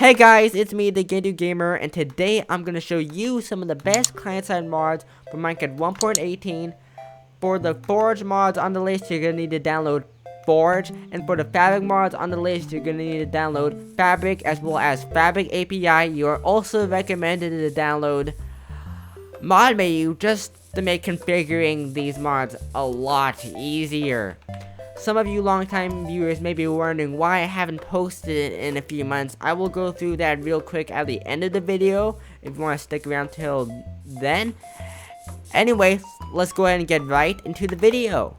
Hey guys, it's me, the Gindu Gamer, and today I'm going to show you some of the best client-side mods for Minecraft 1.18. For the Forge mods on the list, you're going to need to download Forge, and for the Fabric mods on the list, you're going to need to download Fabric as well as Fabric API. You are also recommended to download Mod Menu just to make configuring these mods a lot easier. Some of you longtime viewers may be wondering why I haven't posted it in a few months. I will go through that real quick at the end of the video if you want to stick around till then. Anyway, let's go ahead and get right into the video.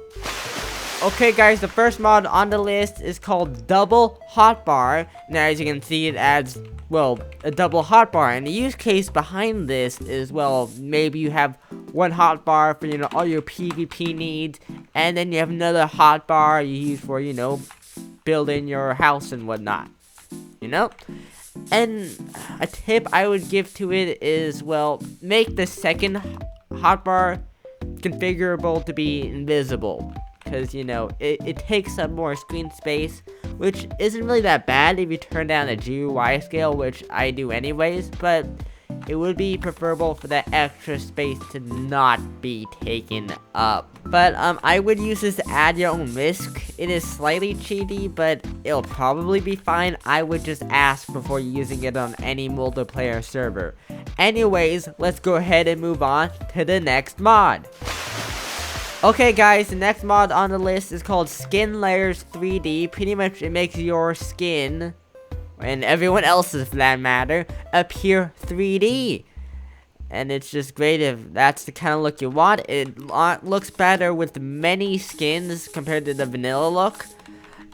Okay guys, the first mod on the list is called Double Hotbar. Now as you can see, it adds, well, a double hotbar, and the use case behind this is, well, maybe you have one hotbar for, all your PvP needs, and then you have another hotbar you use for, building your house and whatnot, And a tip I would give to it is, well, make the second hotbar configurable to be invisible. Because, it takes up more screen space, which isn't really that bad if you turn down the GUI scale, which I do anyways, but it would be preferable for that extra space to not be taken up. But, I would use this to add your own risk. It is slightly cheaty, but it'll probably be fine. I would just ask before using it on any multiplayer server. Anyways, let's go ahead and move on to the next mod. Okay guys, the next mod on the list is called Skin Layers 3D. Pretty much it makes your skin, and everyone else's for that matter, appear 3D. And it's just great if that's the kind of look you want. It looks better with many skins compared to the vanilla look.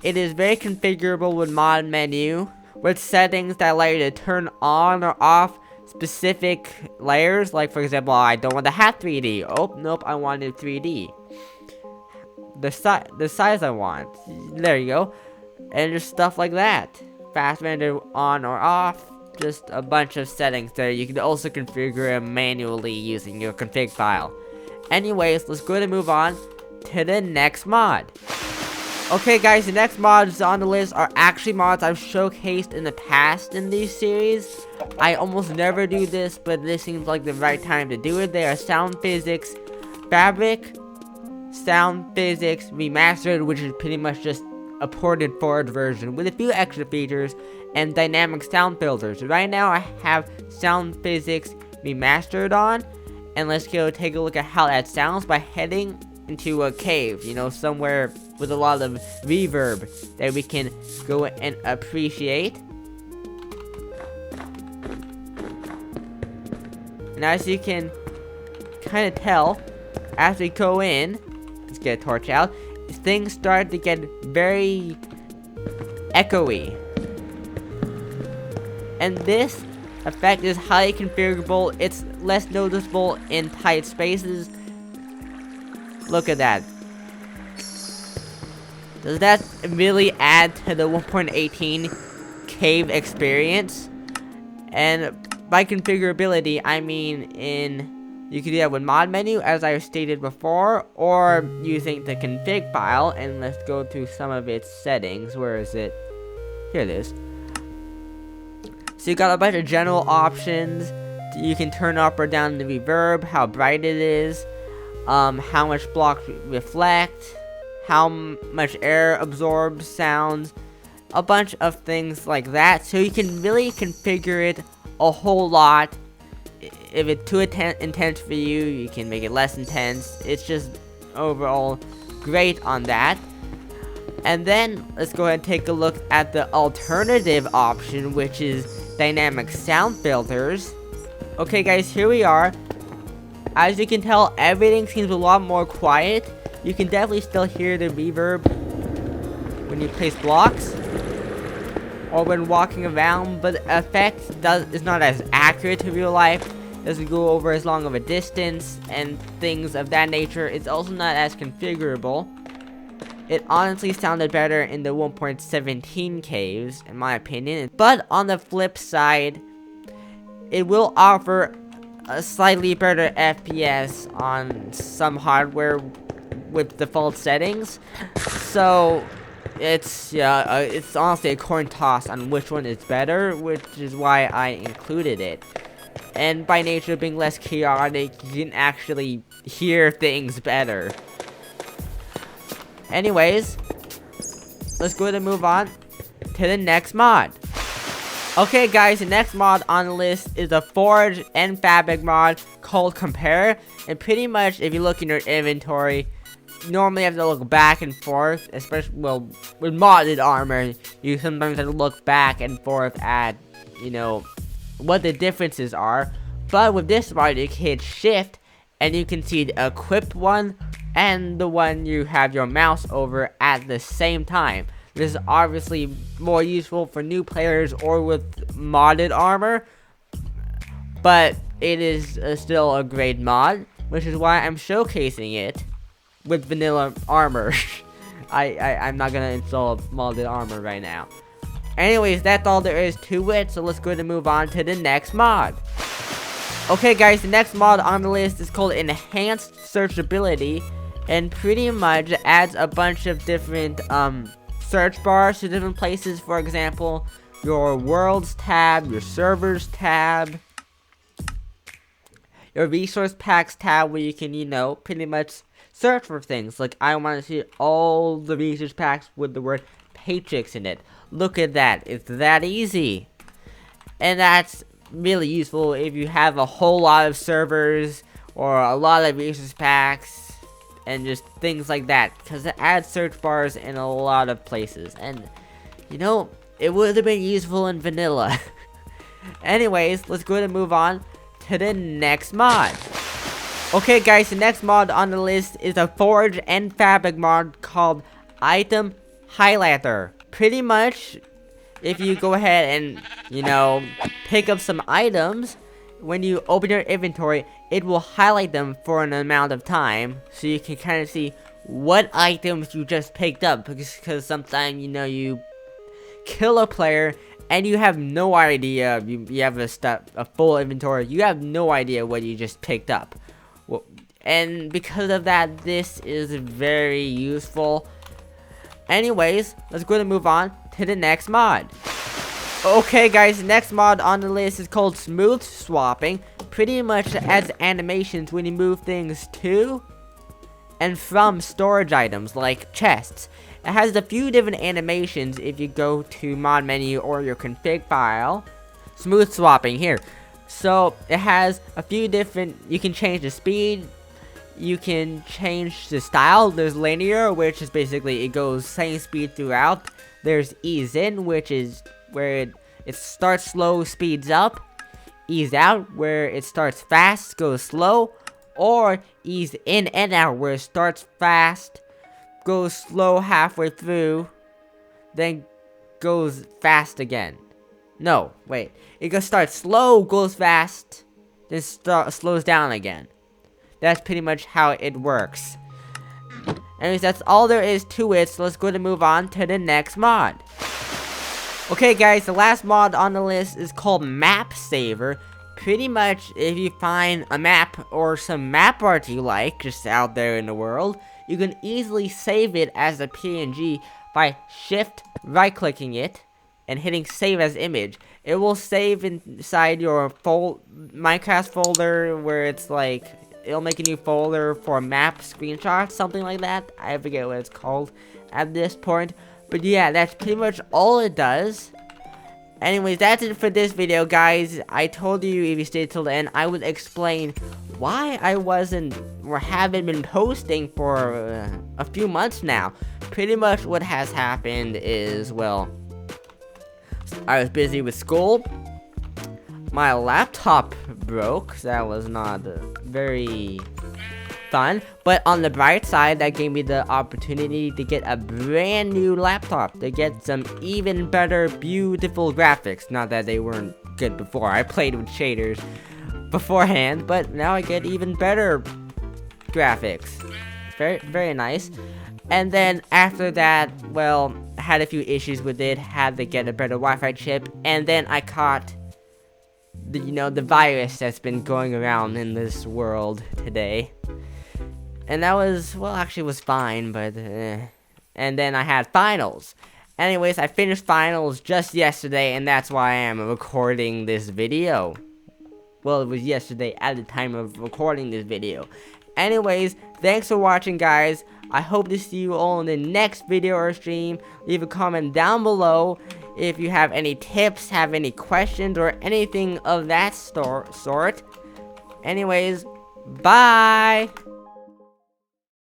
It is very configurable with mod menu, with settings that allow you to turn on or off specific layers. Like for example, I don't want the hat 3D. Oh, nope, I want it 3D. The size I want. There you go. And just stuff like that. Fast render on or off. Just a bunch of settings there. You can also configure it manually using your config file. Anyways, let's go ahead and move on to the next mod. Okay guys, the next mods on the list are actually mods I've showcased in the past in these series. I almost never do this, but this seems like the right time to do it. They are Sound Physics Fabric, Sound Physics Remastered, which is pretty much just a ported forward version with a few extra features, and Dynamic Sound Filters. Right now I have Sound Physics Remastered on, and let's go take a look at how that sounds by heading into a cave, somewhere with a lot of reverb that we can go and appreciate. And as you can kind of tell, as we go in, let's get a torch out, things start to get very echoey. And this effect is highly configurable. It's less noticeable in tight spaces. Look at that. Does that really add to the 1.18 cave experience? And by configurability, I mean you can do that with mod menu, as I stated before, or using the config file. And let's go through some of its settings. Where is it? Here it is. So you got a bunch of general options. You can turn up or down the reverb, how bright it is, how much blocks reflect, how much air absorbs sounds, a bunch of things like that. So you can really configure it a whole lot. If it's too intense for you, you can make it less intense. It's just overall great on that. And then let's go ahead and take a look at the alternative option, which is Dynamic Sound Filters. Okay guys, here we are. As you can tell, everything seems a lot more quiet. You can definitely still hear the reverb when you place blocks or when walking around, but the effect is not as accurate to real life. Doesn't go over as long of a distance and things of that nature. It's also not as configurable. It honestly sounded better in the 1.17 caves, in my opinion. But on the flip side, it will offer a slightly better FPS on some hardware with default settings. So It's honestly a coin toss on which one is better, which is why I included it. And by nature being less chaotic, you can actually hear things better. Anyways, let's go ahead and move on to the next mod. Okay guys, the next mod on the list is a Forge and Fabric mod called Compare. And pretty much, if you look in your inventory, you normally have to look back and forth, especially, well, with modded armor, you sometimes have to look back and forth at, you know, what the differences are. But with this mod, you can hit shift, and you can see the equipped one, and the one you have your mouse over at the same time. This is obviously more useful for new players or with modded armor, but it is still a great mod, which is why I'm showcasing it with vanilla armor. I'm not gonna install modded armor right now. Anyways, that's all there is to it, so let's go ahead and move on to the next mod. Okay guys, the next mod on the list is called Enhanced Searchability, and pretty much adds a bunch of different search bars to different places. For example, your worlds tab, your servers tab, your resource packs tab, where you can, you know, pretty much search for things. Like, I want to see all the resource packs with the word Paychicks in it. Look at that, it's that easy. And that's really useful if you have a whole lot of servers or a lot of resource packs and just things like that, because it adds search bars in a lot of places. And you know, it would have been useful in vanilla. Anyways, let's go ahead and move on to the next mod. Okay guys, the next mod on the list is a Forge and Fabric mod called Item Highlighter. Pretty much, if you go ahead and, you know, pick up some items, when you open your inventory, it will highlight them for an amount of time, so you can kind of see what items you just picked up. Because sometimes, you know, you kill a player and you have no idea. You have a full inventory. You have no idea what you just picked up. Well, and because of that, this is very useful. Anyways, let's go ahead and move on to the next mod. Okay guys, the next mod on the list is called Smooth Swapping. Pretty much adds animations when you move things to and from storage items like chests. It has a few different animations if you go to mod menu or your config file. Smooth Swapping here. So it has a few different, you can change the speed, you can change the style. There's linear, which is basically it goes same speed throughout. There's ease in, which is where it starts slow, speeds up. Ease out, where it starts fast, goes slow. Or ease in and out, where it starts fast, goes slow halfway through, then goes fast again. No, wait. It starts slow, goes fast, then slows down again. That's pretty much how it works. Anyways, that's all there is to it, so let's go ahead and move on to the next mod. Okay guys, the last mod on the list is called MapSaver. Pretty much, if you find a map or some map art you like just out there in the world, you can easily save it as a PNG by shift right clicking it and hitting save as image. It will save inside your Minecraft folder, where it's like, it'll make a new folder for map screenshots, something like that. I forget what it's called at this point. But yeah, that's pretty much all it does. Anyways, that's it for this video, guys. I told you if you stayed till the end, I would explain why I wasn't or haven't been posting for a few months now. Pretty much what has happened is, well, I was busy with school. My laptop broke. That was not very fun, but on the bright side, that gave me the opportunity to get a brand new laptop to get some even better, beautiful graphics. Not that they weren't good before. I played with shaders beforehand, but now I get even better graphics. Very, very nice. And then after that, well, I had a few issues with it. Had to get a better Wi-Fi chip, and then I caught the virus that's been going around in this world today. And that was, well, actually was fine, but and then I had finals. Anyways, I finished finals just yesterday, and that's why I am recording this video. Well, it was yesterday at the time of recording this video. Anyways, thanks for watching, guys. I hope to see you all in the next video or stream. Leave a comment down below if you have any tips, have any questions, or anything of that sort. Anyways, bye!